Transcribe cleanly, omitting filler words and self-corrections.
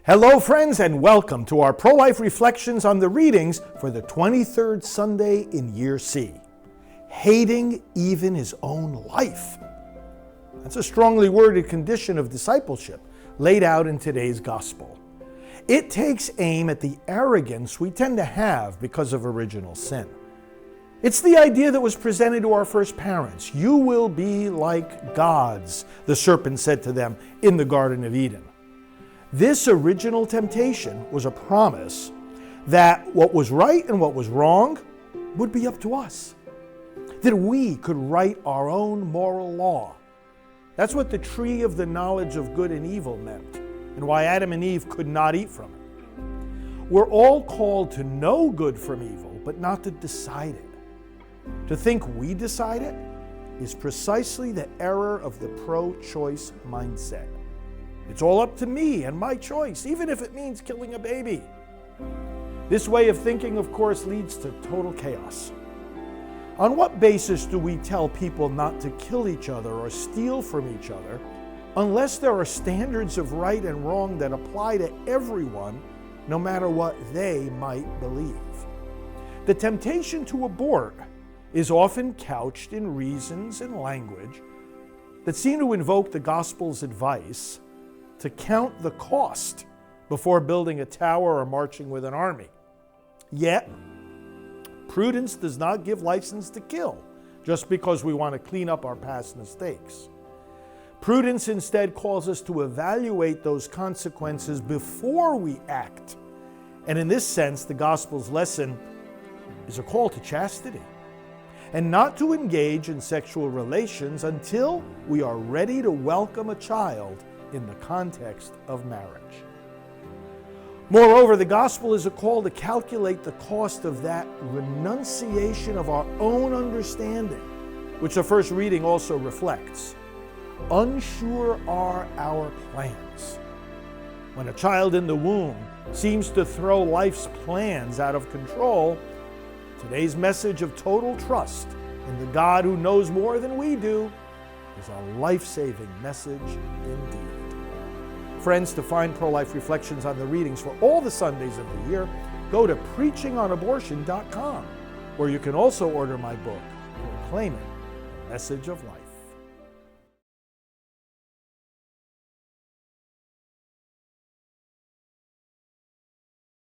Hello, friends, and welcome to our pro-life reflections on the readings for the 23rd Sunday in Year C. Hating even his own life. That's a strongly worded condition of discipleship laid out in today's gospel. It takes aim at the arrogance we tend to have because of original sin. It's the idea that was presented to our first parents. You will be like gods, the serpent said to them in the Garden of Eden. This original temptation was a promise that what was right and what was wrong would be up to us, that we could write our own moral law. That's what the tree of the knowledge of good and evil meant, and why Adam and Eve could not eat from it. We're all called to know good from evil, but not to decide it. To think we decide it is precisely the error of the pro-choice mindset. It's all up to me and my choice, even if it means killing a baby. This way of thinking, of course, leads to total chaos. On what basis do we tell people not to kill each other or steal from each other unless there are standards of right and wrong that apply to everyone, no matter what they might believe? The temptation to abort is often couched in reasons and language that seem to invoke the gospel's advice to count the cost before building a tower or marching with an army. Yet, prudence does not give license to kill just because we want to clean up our past mistakes. Prudence instead calls us to evaluate those consequences before we act. And in this sense, the gospel's lesson is a call to chastity and not to engage in sexual relations until we are ready to welcome a child in the context of marriage. Moreover, the gospel is a call to calculate the cost of that renunciation of our own understanding, which the first reading also reflects. Unsure are our plans. When a child in the womb seems to throw life's plans out of control, today's message of total trust in the God who knows more than we do is a life-saving message indeed. Friends, to find pro-life reflections on the readings for all the Sundays of the year, go to preachingonabortion.com, where you can also order my book, Proclaiming the Message of Life.